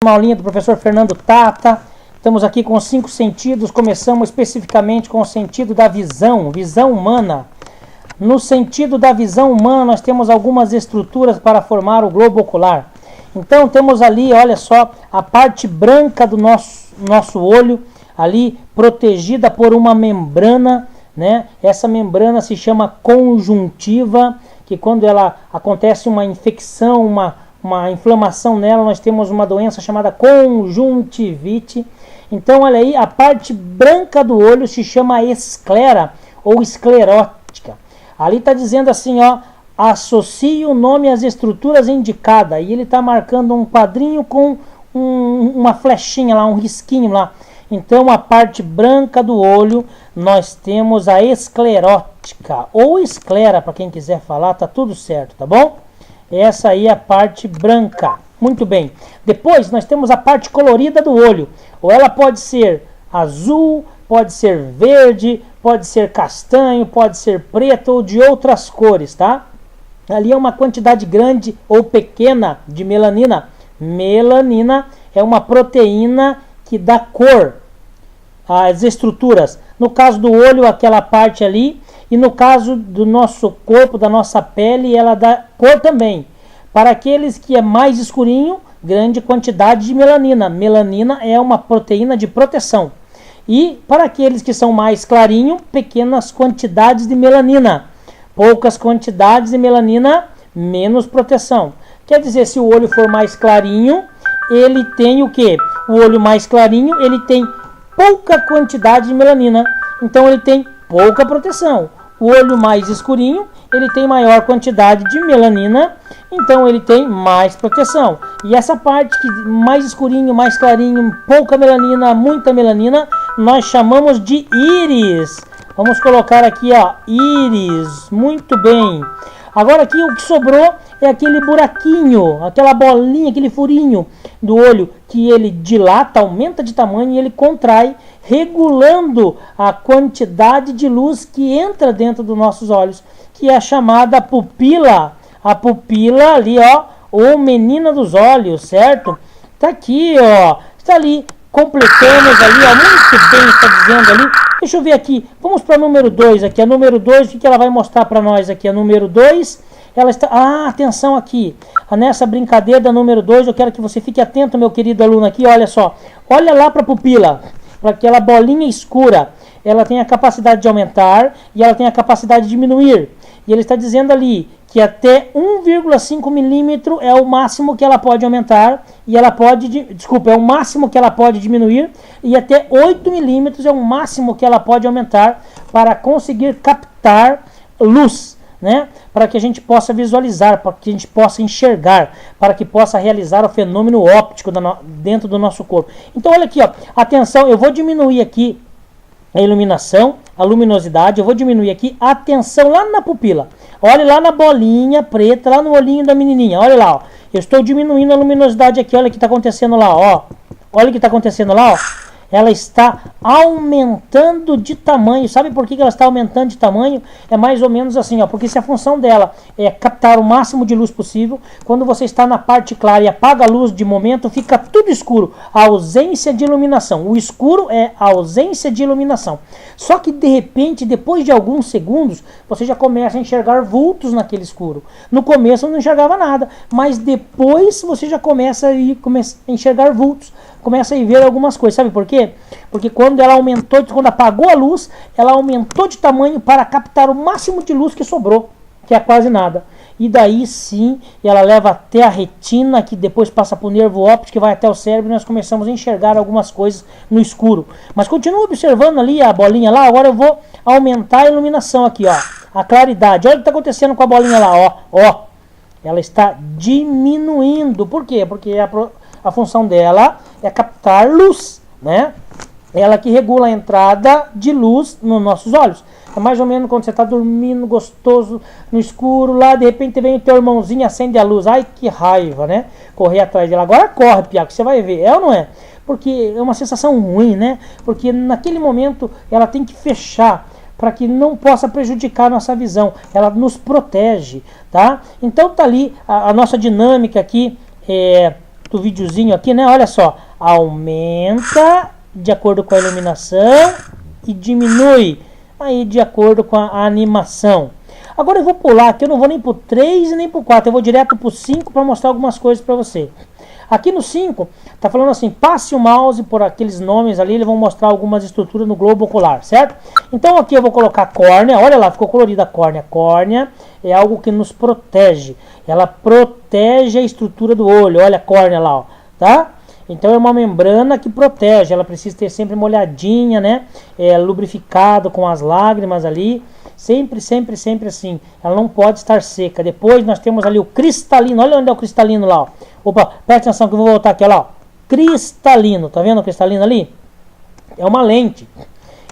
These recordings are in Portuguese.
Uma aulinha do professor Fernando Tata. Estamos aqui com os 5 sentidos. Começamos especificamente com o sentido da visão, visão humana. No sentido da visão humana, nós temos algumas estruturas para formar o globo ocular. Então, temos ali, olha só, a parte branca do nosso olho, ali protegida por uma membrana, né? Essa membrana se chama conjuntiva, que quando ela acontece uma infecção, uma inflamação nela, nós temos uma doença chamada conjuntivite. Então, olha aí, a parte branca do olho se chama esclera ou esclerótica. Ali está dizendo assim, ó, associe o nome às estruturas indicadas. E ele está marcando um quadrinho com uma flechinha lá, um risquinho lá. Então, a parte branca do olho, nós temos a esclerótica ou esclera, para quem quiser falar, tá tudo certo, tá bom? Essa aí é a parte branca. Muito bem. Depois nós temos a parte colorida do olho. Ou ela pode ser azul, pode ser verde, pode ser castanho, pode ser preto ou de outras cores, tá? Ali é uma quantidade grande ou pequena de melanina. Melanina é uma proteína que dá cor às estruturas. No caso do olho, aquela parte ali. E no caso do nosso corpo, da nossa pele, ela dá cor também. Para aqueles que é mais escurinho, grande quantidade de melanina. Melanina é uma proteína de proteção. E para aqueles que são mais clarinho, pequenas quantidades de melanina. Poucas quantidades de melanina, menos proteção. Quer dizer, se o olho for mais clarinho, ele tem o quê? O olho mais clarinho, ele tem pouca quantidade de melanina. Então ele tem pouca proteção. O olho mais escurinho, ele tem maior quantidade de melanina, então ele tem mais proteção. E essa parte que mais escurinho, mais clarinho, pouca melanina, muita melanina, nós chamamos de íris. Vamos colocar aqui, ó, íris. Muito bem. Agora aqui o que sobrou é aquele buraquinho, aquela bolinha, aquele furinho do olho que ele dilata, aumenta de tamanho e ele contrai, regulando a quantidade de luz que entra dentro dos nossos olhos, que é a chamada pupila. A pupila ali, ó, ou menina dos olhos, certo? Tá aqui, ó, está ali, completamos ali, ó, muito bem, está dizendo ali. Deixa eu ver aqui, vamos para número 2 aqui. A número 2, o que ela vai mostrar para nós aqui? A número 2, ela está... Ah, atenção aqui. Nessa brincadeira da número 2, eu quero que você fique atento, meu querido aluno aqui. Olha só, olha lá para a pupila, para aquela bolinha escura. Ela tem a capacidade de aumentar e ela tem a capacidade de diminuir. E ele está dizendo ali que até 1,5 milímetro é o máximo que ela pode aumentar e ela pode, é o máximo que ela pode diminuir, e até 8 milímetros é o máximo que ela pode aumentar para conseguir captar luz, né? Para que a gente possa visualizar, para que a gente possa enxergar, para que possa realizar o fenômeno óptico dentro do nosso corpo. Então olha aqui, ó, atenção, eu vou diminuir aqui a iluminação, a luminosidade, eu vou diminuir aqui a atenção lá na pupila. Olha lá na bolinha preta, lá no olhinho da menininha, olha lá, ó. Eu estou diminuindo a luminosidade aqui, olha o que está acontecendo lá, ó. Olha o que está acontecendo lá, ó. Ela está aumentando de tamanho. Sabe por que ela está aumentando de tamanho? É mais ou menos assim, ó, porque se a função dela é captar o máximo de luz possível, quando você está na parte clara e apaga a luz de momento, fica tudo escuro, a ausência de iluminação. O escuro é a ausência de iluminação. Só que de repente, depois de alguns segundos, você já começa a enxergar vultos naquele escuro. No começo não enxergava nada, mas depois você já começa a enxergar vultos, começa a ver algumas coisas. Sabe por quê? Porque quando ela aumentou, quando apagou a luz, ela aumentou de tamanho para captar o máximo de luz que sobrou, que é quase nada. E daí sim, ela leva até a retina, que depois passa para o nervo óptico, que vai até o cérebro, e nós começamos a enxergar algumas coisas no escuro. Mas continua observando ali a bolinha lá. Agora eu vou aumentar a iluminação aqui, ó, a claridade. Olha o que está acontecendo com a bolinha lá, ó, ó. Ela está diminuindo. Por quê? Porque a função dela é captar luz, né? Ela que regula a entrada de luz nos nossos olhos. É mais ou menos quando você está dormindo gostoso no escuro, lá de repente vem o teu irmãozinho e acende a luz. Ai, que raiva, né? Correr atrás dela. Agora corre, Piá, que você vai ver. É ou não é? Porque é uma sensação ruim, né? Porque naquele momento ela tem que fechar para que não possa prejudicar a nossa visão. Ela nos protege, tá? Então tá ali a nossa dinâmica aqui, do videozinho aqui, né? Olha só, aumenta de acordo com a iluminação e diminui aí de acordo com a animação. Agora eu vou pular aqui, eu não vou nem pro 3 e nem pro 4, eu vou direto pro 5 para mostrar algumas coisas para você. Aqui no 5, tá falando assim, passe o mouse por aqueles nomes ali, eles vão mostrar algumas estruturas no globo ocular, certo? Então aqui eu vou colocar córnea, olha lá, ficou colorida a córnea. Córnea é algo que nos protege, ela protege a estrutura do olho, olha a córnea lá, ó, tá? Então é uma membrana que protege, ela precisa ter sempre molhadinha, né? Lubrificado com as lágrimas ali, sempre, sempre, sempre assim. Ela não pode estar seca. Depois nós temos ali o cristalino, olha onde é o cristalino lá, ó. Opa, presta atenção que eu vou voltar aqui, olha lá, ó. Cristalino, tá vendo o cristalino ali? É uma lente.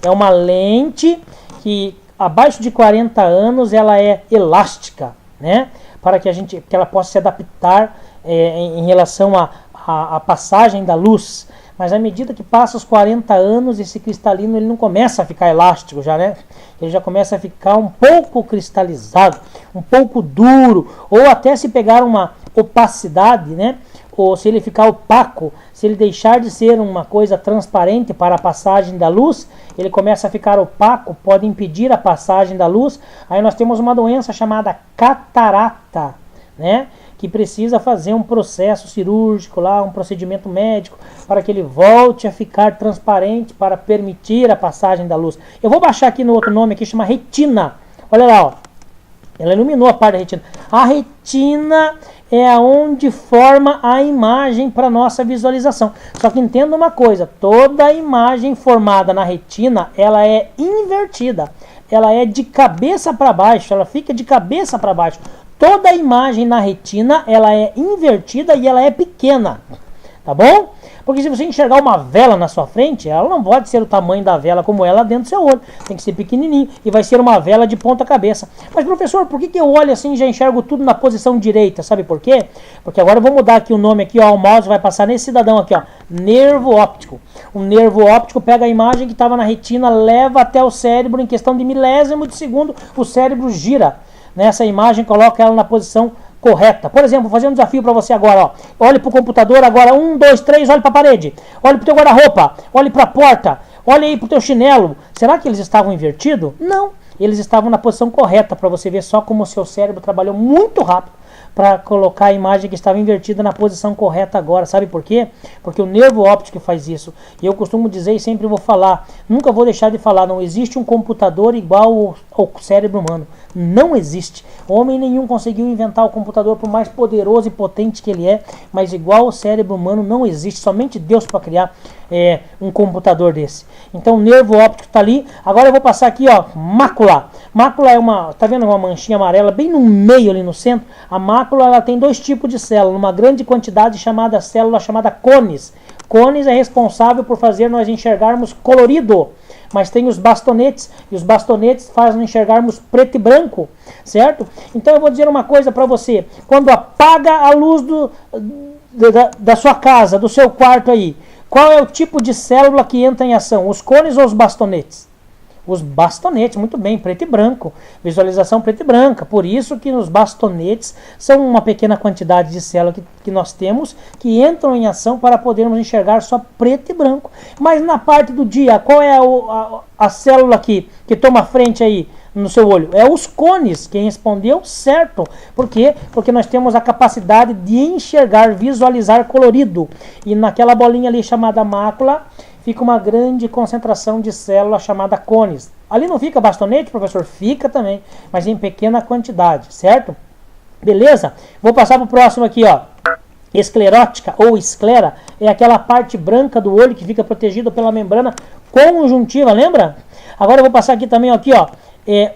É uma lente que abaixo de 40 anos ela é elástica, né? Para que ela possa se adaptar em relação à passagem da luz. Mas à medida que passa os 40 anos, esse cristalino ele não começa a ficar elástico já, né? Ele já começa a ficar um pouco cristalizado, um pouco duro, ou até se pegar uma opacidade, né? Ou se ele ficar opaco, se ele deixar de ser uma coisa transparente para a passagem da luz, ele começa a ficar opaco, pode impedir a passagem da luz. Aí nós temos uma doença chamada catarata, né? Que precisa fazer um processo cirúrgico lá, um procedimento médico, para que ele volte a ficar transparente, para permitir a passagem da luz. Eu vou baixar aqui no outro nome aqui, chama retina. Olha lá, ó. Ela iluminou a parte da retina. A retina é aonde forma a imagem para nossa visualização. Só que entenda uma coisa, toda a imagem formada na retina, ela é invertida. Ela é de cabeça para baixo, ela fica de cabeça para baixo. Toda a imagem na retina, ela é invertida e ela é pequena, tá bom? Porque se você enxergar uma vela na sua frente, ela não pode ser o tamanho da vela como ela dentro do seu olho. Tem que ser pequenininho e vai ser uma vela de ponta cabeça. Mas professor, por que eu olho assim e já enxergo tudo na posição direita? Sabe por quê? Porque agora eu vou mudar aqui o nome aqui, ó, o mouse vai passar nesse cidadão aqui, ó, nervo óptico. O nervo óptico pega a imagem que estava na retina, leva até o cérebro, em questão de milésimo de segundo, o cérebro gira nessa imagem, coloca ela na posição correta. Por exemplo, vou fazer um desafio para você agora, ó. Olhe para o computador agora, 1, 2, 3, olhe para a parede. Olhe para o teu guarda-roupa, olhe para a porta, olhe aí para o teu chinelo. Será que eles estavam invertidos? Não, eles estavam na posição correta, para você ver só como o seu cérebro trabalhou muito rápido para colocar a imagem que estava invertida na posição correta agora. Sabe por quê? Porque o nervo óptico faz isso. E eu costumo dizer e sempre vou falar, nunca vou deixar de falar, não existe um computador igual ao cérebro humano. Não existe. Homem nenhum conseguiu inventar o computador, por mais poderoso e potente que ele é, mas igual ao cérebro humano não existe. Somente Deus para criar um computador desse. Então o nervo óptico está ali. Agora eu vou passar aqui, ó, mácula. Mácula é uma, tá vendo uma manchinha amarela bem no meio ali no centro? A mácula ela tem dois tipos de célula, uma grande quantidade chamada célula chamada cones. Cones é responsável por fazer nós enxergarmos colorido. Mas tem os bastonetes, e os bastonetes fazem enxergarmos preto e branco, certo? Então eu vou dizer uma coisa para você, quando apaga a luz da sua casa, do seu quarto aí, qual é o tipo de célula que entra em ação, os cones ou os bastonetes? Os bastonetes, muito bem, preto e branco, visualização preta e branca, por isso que os bastonetes são uma pequena quantidade de células que nós temos, que entram em ação para podermos enxergar só preto e branco. Mas na parte do dia, qual é a célula que toma frente aí no seu olho? É os cones. Quem respondeu certo. Por quê? Porque nós temos a capacidade de enxergar, visualizar colorido, e naquela bolinha ali chamada mácula, fica uma grande concentração de célula chamada cones. Ali não fica bastonete, professor? Fica também, mas em pequena quantidade, certo? Beleza? Vou passar para o próximo aqui, ó. Esclerótica ou esclera é aquela parte branca do olho que fica protegida pela membrana conjuntiva, lembra? Agora eu vou passar aqui também, aqui, ó.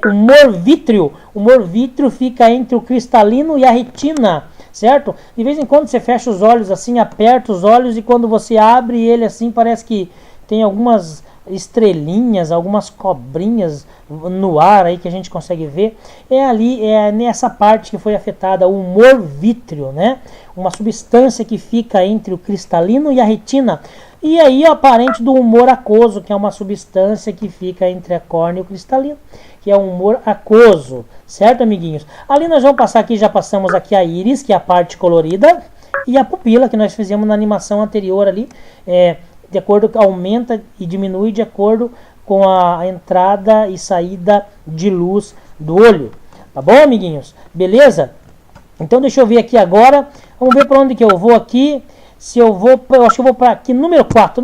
O morvítreo. O morvítreo fica entre o cristalino e a retina, certo? De vez em quando você fecha os olhos assim, aperta os olhos e quando você abre ele assim, parece que tem algumas estrelinhas, algumas cobrinhas no ar aí que a gente consegue ver. É ali, é nessa parte que foi afetada o morvítreo, né? Uma substância que fica entre o cristalino e a retina. E aí ó, parente do humor aquoso, que é uma substância que fica entre a córnea e o cristalino, que é o humor aquoso, certo, amiguinhos? Ali nós vamos passar aqui, já passamos aqui a íris, que é a parte colorida, E a pupila, que nós fizemos na animação anterior ali, de acordo, aumenta e diminui de acordo com a entrada e saída de luz do olho. Tá bom, amiguinhos? Beleza? Então deixa eu ver aqui agora. Vamos ver para onde que eu vou aqui. Se eu vou, eu acho que eu vou para aqui, número 4.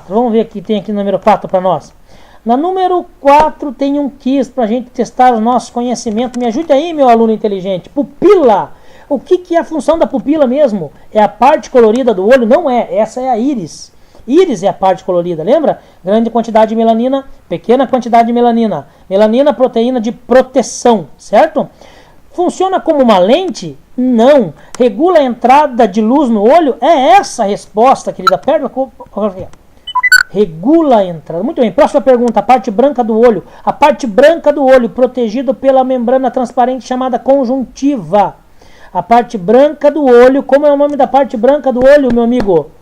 Vamos ver o que tem aqui no número 4 para nós. Na número 4 tem um quiz para a gente testar o nosso conhecimento. Me ajude aí, meu aluno inteligente. Pupila. O que é a função da pupila mesmo? É a parte colorida do olho? Não é. Essa é a íris. Íris é a parte colorida, lembra? Grande quantidade de melanina, pequena quantidade de melanina. Melanina, proteína de proteção, certo? Funciona como uma lente? Não. Regula a entrada de luz no olho? É essa a resposta, querida. Perna. Regula a entrada. Muito bem. Próxima pergunta. A parte branca do olho. A parte branca do olho, protegido pela membrana transparente chamada conjuntiva. A parte branca do olho. Como é o nome da parte branca do olho, meu amigo?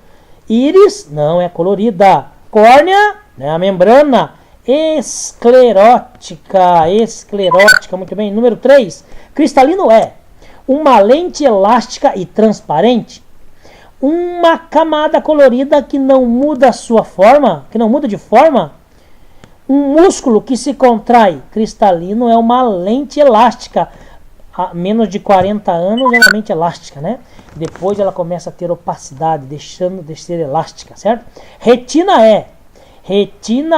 Íris, não, é colorida. Córnea, né, a membrana esclerótica. Esclerótica, muito bem. Número 3. Cristalino é uma lente elástica e transparente. Uma camada colorida que não muda sua forma, que não muda de forma. Um músculo que se contrai. Cristalino é uma lente elástica. A menos de 40 anos é uma lente elástica, né? Depois ela começa a ter opacidade, deixando de ser elástica, certo? Retina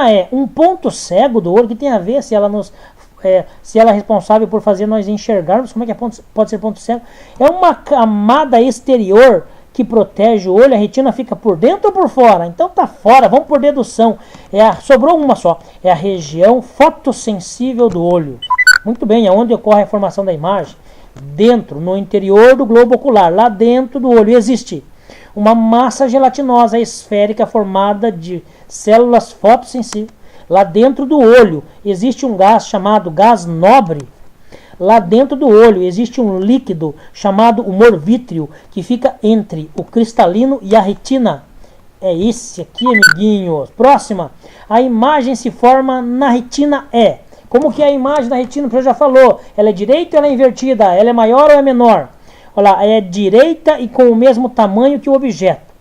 é um ponto cego do olho, que tem a ver se ela é responsável por fazer nós enxergarmos. Como é que pode ser ponto cego? É uma camada exterior que protege o olho. A retina fica por dentro ou por fora? Então tá fora, vamos por dedução. Sobrou uma só. É a região fotossensível do olho. Muito bem, é onde ocorre a formação da imagem. Dentro, no interior do globo ocular, lá dentro do olho, existe uma massa gelatinosa esférica formada de células fotossensíveis. Lá dentro do olho existe um gás chamado gás nobre. Lá dentro do olho existe um líquido chamado humor vítreo, que fica entre o cristalino e a retina. É esse aqui, amiguinhos. Próxima. A imagem se forma na retina Como que é a imagem da retina? Você já falou. Ela é direita ou ela é invertida? Ela é maior ou é menor? Olha lá, é direita e com o mesmo tamanho que o objeto.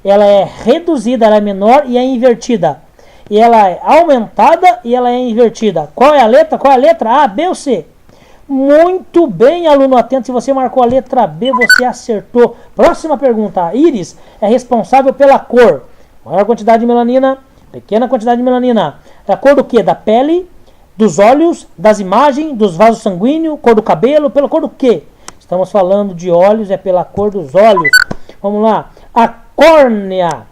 Ela é reduzida, ela é menor e é invertida. E ela é aumentada e ela é invertida. Qual é a letra? Qual é a letra? A, B ou C? Muito bem, aluno atento. Se você marcou a letra B, você acertou. Próxima pergunta. A íris é responsável pela cor. Maior quantidade de melanina, pequena quantidade de melanina. É a cor do quê? Da pele, dos olhos, das imagens, dos vasos sanguíneos, cor do cabelo, pela cor do quê? Estamos falando de olhos, é pela cor dos olhos. Vamos lá. A córnea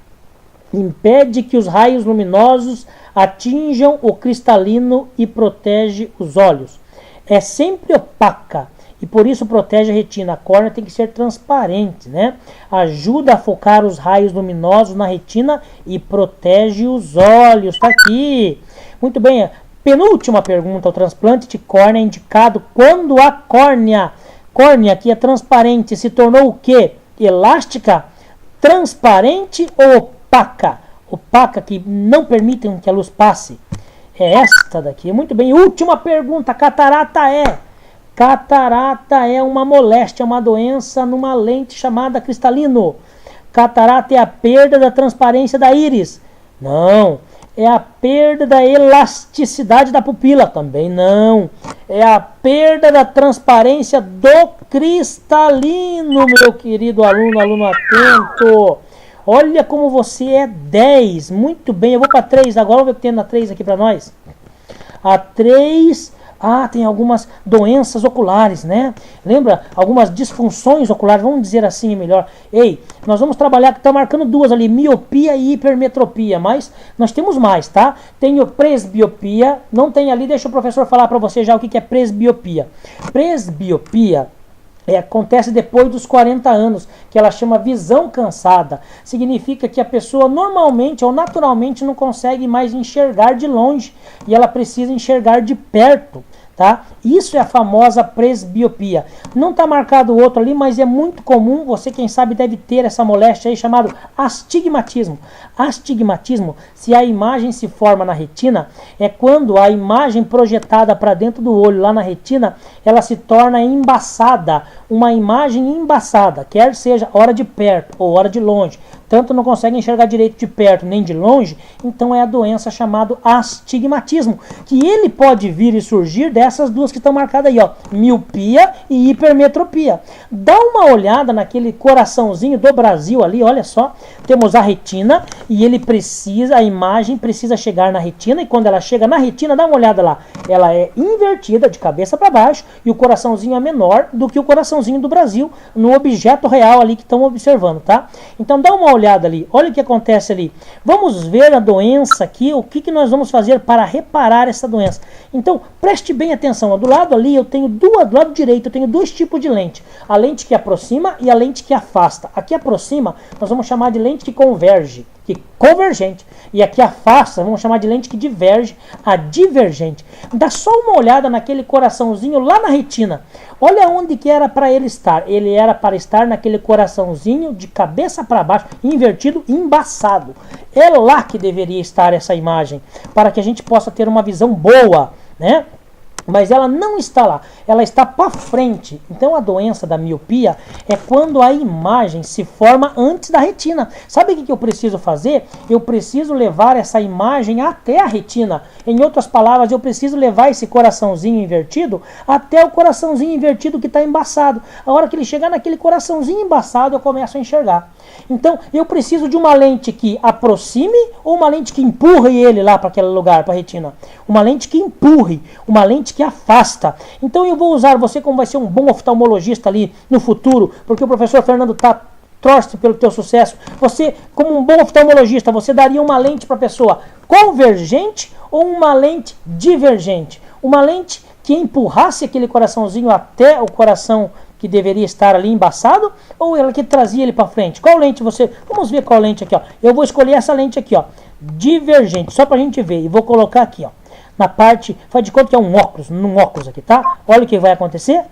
impede que os raios luminosos atinjam o cristalino e protege os olhos. É sempre opaca e por isso protege a retina. A córnea tem que ser transparente, né? Ajuda a focar os raios luminosos na retina e protege os olhos. Está aqui. Muito bem. Penúltima pergunta. O transplante de córnea é indicado quando a córnea, que é transparente, se tornou o quê? Elástica, transparente ou opaca? Opaca, que não permite que a luz passe. É esta daqui. Muito bem. Última pergunta. Catarata é uma moléstia, uma doença numa lente chamada cristalino. Catarata é a perda da transparência da íris? Não. É a perda da elasticidade da pupila? Também não. É a perda da transparência do cristalino, meu querido aluno atento. Olha como você é 10. Muito bem, eu vou para 3 agora. Vamos ver o que tem na 3 aqui para nós. A 3... tem algumas doenças oculares, né? Lembra? Algumas disfunções oculares, vamos dizer assim melhor. Ei, nós vamos trabalhar, que está marcando 2 ali, miopia e hipermetropia, mas nós temos mais, tá? Tem o presbiopia, não tem ali, deixa o professor falar para você já o que é presbiopia. Presbiopia acontece depois dos 40 anos, que ela chama visão cansada. Significa que a pessoa normalmente ou naturalmente não consegue mais enxergar de longe e ela precisa enxergar de perto. tá? Isso é a famosa presbiopia. Não está marcado o outro ali, mas é muito comum, você quem sabe deve ter essa moléstia aí chamado astigmatismo. Astigmatismo, se a imagem se forma na retina, é quando a imagem projetada para dentro do olho, lá na retina, ela se torna embaçada, uma imagem embaçada, quer seja hora de perto ou hora de longe, tanto não consegue enxergar direito de perto nem de longe, então é a doença chamada astigmatismo, que ele pode vir e surgir dessas duas que estão marcadas aí, ó, miopia e hipermetropia. Dá uma olhada naquele coraçãozinho do Brasil ali, olha só, temos a retina e ele precisa, a imagem precisa chegar na retina, e quando ela chega na retina, dá uma olhada lá, ela é invertida de cabeça para baixo e o coraçãozinho é menor do que o coraçãozinho do Brasil no objeto real ali que estão observando, tá? Então dá uma olhada ali, olha o que acontece ali. Vamos ver a doença aqui, o que nós vamos fazer para reparar essa doença. Então preste bem atenção, ó, do lado ali eu tenho do lado direito eu tenho dois tipos de lente, a lente que aproxima e a lente que afasta. Aqui aproxima nós vamos chamar de lente que converge, que convergente, e aqui afasta, vamos chamar de lente que diverge, a divergente. Dá só uma olhada naquele coraçãozinho lá na retina. Olha onde que era para ele estar. Ele era para estar naquele coraçãozinho de cabeça para baixo, invertido, embaçado. É lá que deveria estar essa imagem, para que a gente possa ter uma visão boa, né? Mas ela não está lá, ela está para frente. Então a doença da miopia é quando a imagem se forma antes da retina. Sabe o que eu preciso fazer? Eu preciso levar essa imagem até a retina. Em outras palavras, eu preciso levar esse coraçãozinho invertido até o coraçãozinho invertido que está embaçado. A hora que ele chegar naquele coraçãozinho embaçado, eu começo a enxergar. Então eu preciso de uma lente que aproxime ou uma lente que empurre ele lá para aquele lugar, para a retina. Uma lente que empurre, uma lente que afasta. Então eu vou usar você como vai ser um bom oftalmologista ali no futuro, porque o professor Fernando torce pelo teu sucesso. Você, como um bom oftalmologista, você daria uma lente para a pessoa convergente ou uma lente divergente? Uma lente que empurrasse aquele coraçãozinho até o coração que deveria estar ali embaçado, ou ela que trazia ele para frente? Qual lente você... Vamos ver qual lente aqui, ó. Eu vou escolher essa lente aqui, ó, divergente, só para a gente ver. E vou colocar aqui, ó, na parte... Faz de conta que é um óculos aqui, tá? Olha o que vai acontecer.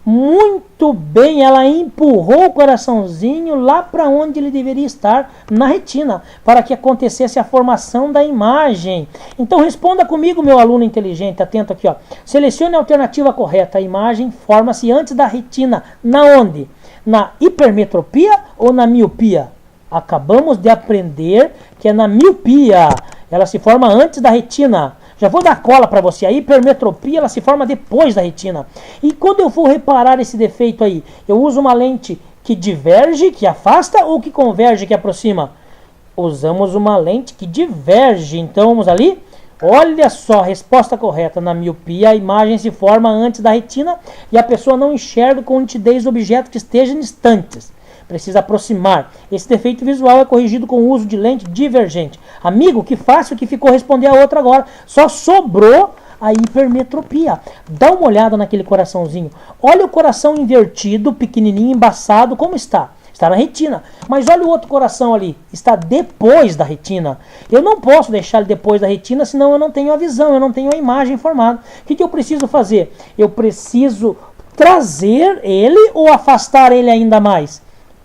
Muito bem, ela empurrou o coraçãozinho lá para onde ele deveria estar, na retina, para que acontecesse a formação da imagem. Então responda comigo, meu aluno inteligente, atento aqui, ó. Selecione a alternativa correta. A imagem forma-se antes da retina. Na onde? Na hipermetropia ou na miopia? Acabamos de aprender que é na miopia. Ela se forma antes da retina. Já vou dar cola para você. A hipermetropia ela se forma depois da retina. E quando eu for reparar esse defeito aí, eu uso uma lente que diverge, que afasta, ou que converge, que aproxima? Usamos uma lente que diverge. Então vamos ali. Olha só, resposta correta. Na miopia a imagem se forma antes da retina e a pessoa não enxerga com nitidez objetos que estejam distantes. Precisa aproximar. Esse defeito visual é corrigido com o uso de lente divergente. Amigo, que fácil que ficou responder a outra agora. Só sobrou a hipermetropia. Dá uma olhada naquele coraçãozinho. Olha o coração invertido, pequenininho, embaçado, como está? Está na retina. Mas olha o outro coração ali. Está depois da retina. Eu não posso deixar ele depois da retina, senão eu não tenho a visão, eu não tenho a imagem formada. O que eu preciso fazer? Eu preciso trazer ele ou afastar ele ainda mais?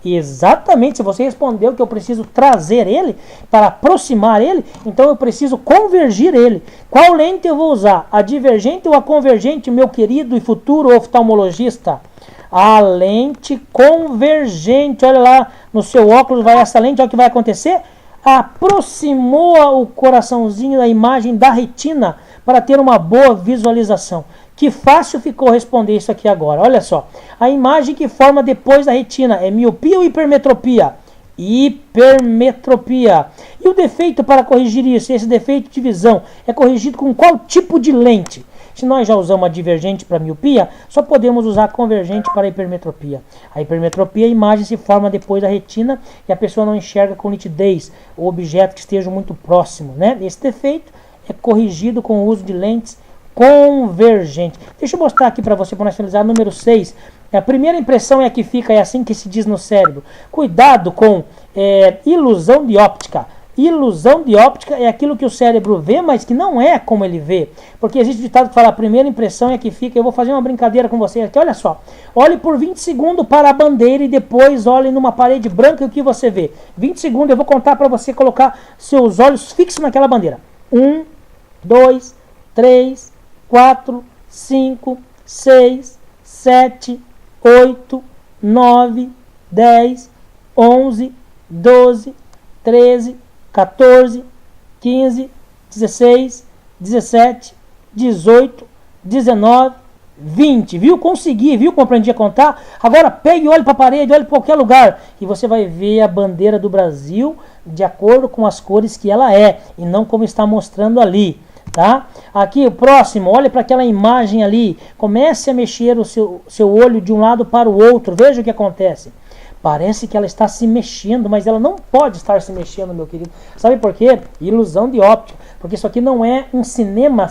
Exatamente, se você respondeu que eu preciso trazer ele, para aproximar ele, então eu preciso convergir ele. Qual lente eu vou usar? A divergente ou a convergente, meu querido e futuro oftalmologista? A lente convergente. Olha lá, no seu óculos vai essa lente, olha o que vai acontecer. Aproximou o coraçãozinho da imagem da retina para ter uma boa visualização. Que fácil ficou responder isso aqui agora. Olha só. A imagem que forma depois da retina é miopia ou hipermetropia? Hipermetropia. E o defeito para corrigir isso, esse defeito de visão, é corrigido com qual tipo de lente? Se nós já usamos a divergente para miopia, só podemos usar a convergente para a hipermetropia. A hipermetropia, a imagem se forma depois da retina e a pessoa não enxerga com nitidez o objeto que esteja muito próximo, né? Esse defeito é corrigido com o uso de lentes convergente. Deixa eu mostrar aqui para você, para nós finalizar, número 6. A primeira impressão é a que fica, é assim que se diz no cérebro. Cuidado com ilusão de óptica. Ilusão de óptica é aquilo que o cérebro vê, mas que não é como ele vê. Porque existe um ditado que fala, a primeira impressão é que fica. Eu vou fazer uma brincadeira com você aqui, olha só. Olhe por 20 segundos para a bandeira e depois olhe numa parede branca e o que você vê. 20 segundos eu vou contar para você colocar seus olhos fixos naquela bandeira. 1, 2, 3, 4, 5, 6, 7, 8, 9, 10, 11, 12, 13, 14, 15, 16, 17, 18, 19, 20. Viu? Consegui, viu como aprendi a contar? Agora pegue e olhe para a parede, olhe para qualquer lugar e você vai ver a bandeira do Brasil de acordo com as cores que ela é e não como está mostrando ali. Tá? Aqui o próximo, olhe para aquela imagem ali, comece a mexer o seu olho de um lado para o outro, veja o que acontece. Parece que ela está se mexendo, mas ela não pode estar se mexendo, meu querido. Sabe por quê? Ilusão de óptica. Porque isso aqui não é um cinema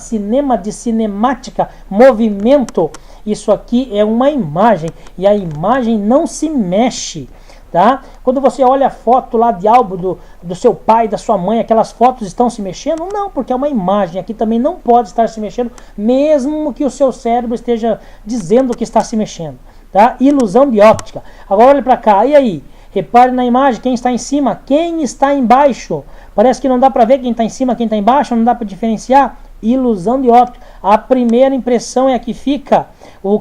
de cinemática, movimento. Isso aqui é uma imagem e a imagem não se mexe. Tá? Quando você olha a foto lá de álbum do seu pai, da sua mãe, aquelas fotos estão se mexendo? Não, porque é uma imagem. Aqui também não pode estar se mexendo, mesmo que o seu cérebro esteja dizendo que está se mexendo. Tá? Ilusão de óptica. Agora olhe para cá, e aí? Repare na imagem, quem está em cima, quem está embaixo. Parece que não dá para ver quem está em cima, quem está embaixo, não dá para diferenciar. Ilusão de óptica. A primeira impressão é a que fica. O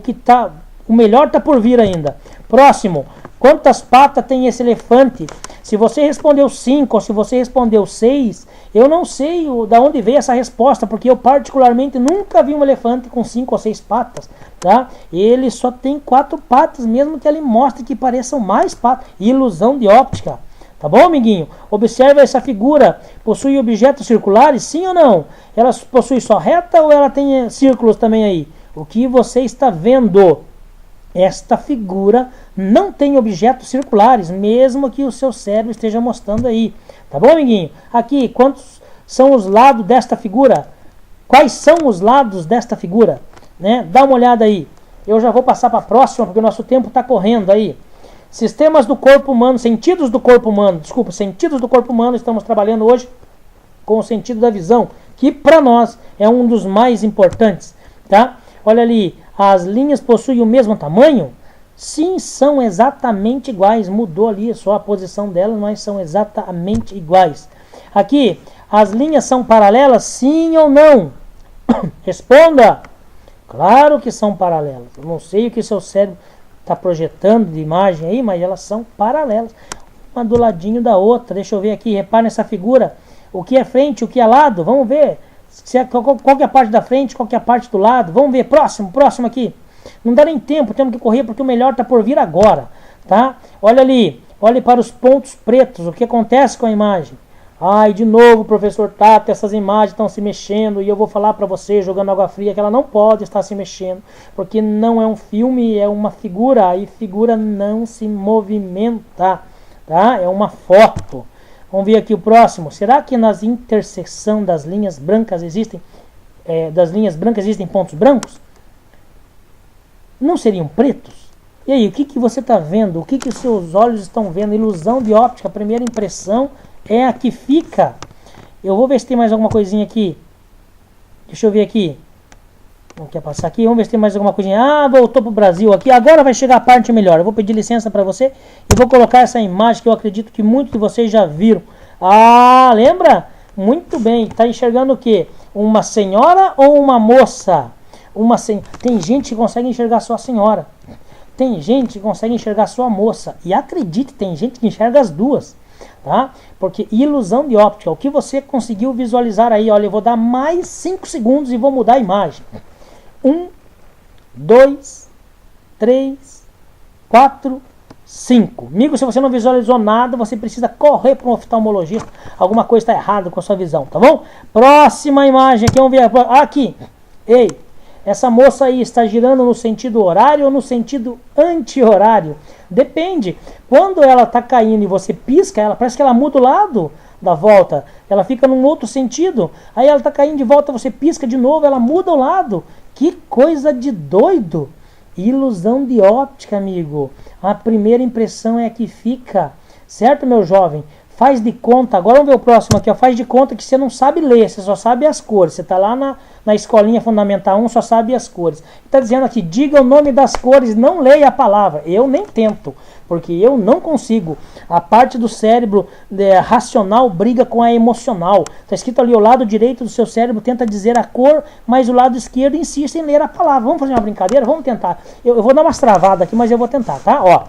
melhor está por vir ainda. Próximo. Quantas patas tem esse elefante? Se você respondeu 5 ou se você respondeu 6, eu não sei da onde veio essa resposta, porque eu particularmente nunca vi um elefante com 5 ou 6 patas. Tá? Ele só tem 4 patas, mesmo que ele mostre que pareçam mais patas. Ilusão de óptica. Tá bom, amiguinho? Observe essa figura. Possui objetos circulares, sim ou não? Ela possui só reta ou ela tem círculos também aí? O que você está vendo? Esta figura não tem objetos circulares, mesmo que o seu cérebro esteja mostrando aí. Tá bom, amiguinho? Aqui, quantos são os lados desta figura? Quais são os lados desta figura? Né? Dá uma olhada aí. Eu já vou passar para a próxima, porque o nosso tempo está correndo aí. Sistemas do corpo humano, sentidos do corpo humano. Desculpa, sentidos do corpo humano. Estamos trabalhando hoje com o sentido da visão, que para nós é um dos mais importantes. Tá? Olha ali. As linhas possuem o mesmo tamanho? Sim, são exatamente iguais. Mudou ali só a posição delas, mas são exatamente iguais. Aqui, as linhas são paralelas? Sim ou não? Responda! Claro que são paralelas. Eu não sei o que seu cérebro está projetando de imagem aí, mas elas são paralelas. Uma do ladinho da outra. Deixa eu ver aqui, repare nessa figura. O que é frente, o que é lado? Vamos ver. Qual que é a parte da frente, qual que é a parte do lado. Vamos ver, próximo aqui. Não dá nem tempo, temos que correr porque o melhor está por vir agora. Tá? Olha ali, olhe para os pontos pretos, o que acontece com a imagem. Ai, de novo, professor Tato, essas imagens estão se mexendo e eu vou falar para você, jogando água fria, que ela não pode estar se mexendo, porque não é um filme, é uma figura, e figura não se movimenta, tá? É uma foto. Vamos ver aqui o próximo. Será que nas interseção das linhas brancas existem pontos brancos? Não seriam pretos? E aí, o que você está vendo? O que os seus olhos estão vendo? Ilusão de óptica, a primeira impressão é a que fica. Eu vou ver se tem mais alguma coisinha aqui. Deixa eu ver aqui. Não quer passar aqui? Vamos ver se tem mais alguma coisinha. Ah, voltou para o Brasil aqui. Agora vai chegar a parte melhor. Eu vou pedir licença para você e vou colocar essa imagem que eu acredito que muitos de vocês já viram. Ah, lembra? Muito bem. Está enxergando o quê? Uma senhora ou uma moça? Tem gente que consegue enxergar só a senhora. Tem gente que consegue enxergar só a moça. E acredite, tem gente que enxerga as duas. Tá? Porque ilusão de óptica, o que você conseguiu visualizar aí, olha, eu vou dar mais 5 segundos e vou mudar a imagem. 1, 2, 3, 4, 5. Amigo, se você não visualizou nada, você precisa correr para um oftalmologista. Alguma coisa está errada com a sua visão, tá bom? Próxima imagem aqui, vamos ver. Aqui. Ei, essa moça aí está girando no sentido horário ou no sentido anti-horário? Depende. Quando ela está caindo e você pisca, parece que ela muda o lado da volta. Ela fica num outro sentido. Aí ela está caindo de volta, você pisca de novo, ela muda o lado. Que coisa de doido. Ilusão de óptica, amigo. A primeira impressão é a que fica. Certo, meu jovem? Faz de conta, agora vamos ver o próximo aqui, ó. Faz de conta que você não sabe ler, você só sabe as cores. Você está lá na escolinha Fundamental 1, só sabe as cores. Está dizendo aqui, diga o nome das cores, não leia a palavra. Eu nem tento, porque eu não consigo. A parte do cérebro racional briga com a emocional. Está escrito ali, o lado direito do seu cérebro tenta dizer a cor, mas o lado esquerdo insiste em ler a palavra. Vamos fazer uma brincadeira? Vamos tentar. Eu vou dar umas travadas aqui, mas eu vou tentar, tá? Ó,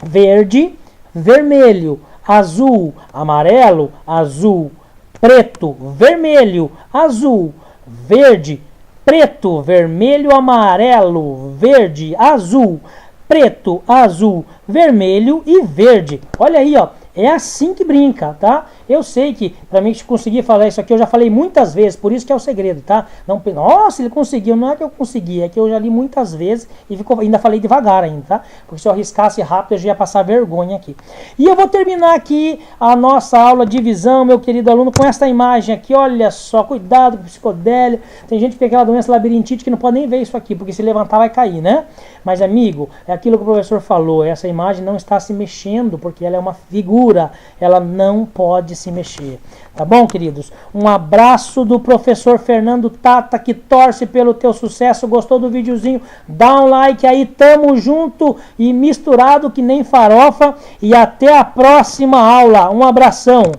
verde, vermelho, azul, amarelo, azul, preto, vermelho, azul, verde, preto, vermelho, amarelo, verde, azul, preto, azul, vermelho e verde. Olha aí, ó. É assim que brinca, tá? Eu sei que, para mim conseguir falar isso aqui, eu já falei muitas vezes, por isso que é o segredo, tá? Não, nossa, ele conseguiu. Não é que eu consegui, é que eu já li muitas vezes e ainda falei devagar ainda, tá? Porque se eu arriscasse rápido, eu já ia passar vergonha aqui. E eu vou terminar aqui a nossa aula de visão, meu querido aluno, com essa imagem aqui. Olha só, cuidado com o psicodélio. Tem gente que tem aquela doença labirintite que não pode nem ver isso aqui, porque se levantar vai cair, né? Mas, amigo, é aquilo que o professor falou, essa imagem não está se mexendo, porque ela é uma figura, ela não pode se mexer. Tá bom, queridos? Um abraço do professor Fernando Tata, que torce pelo teu sucesso. Gostou do videozinho? Dá um like aí, tamo junto e misturado que nem farofa. E até a próxima aula. Um abração.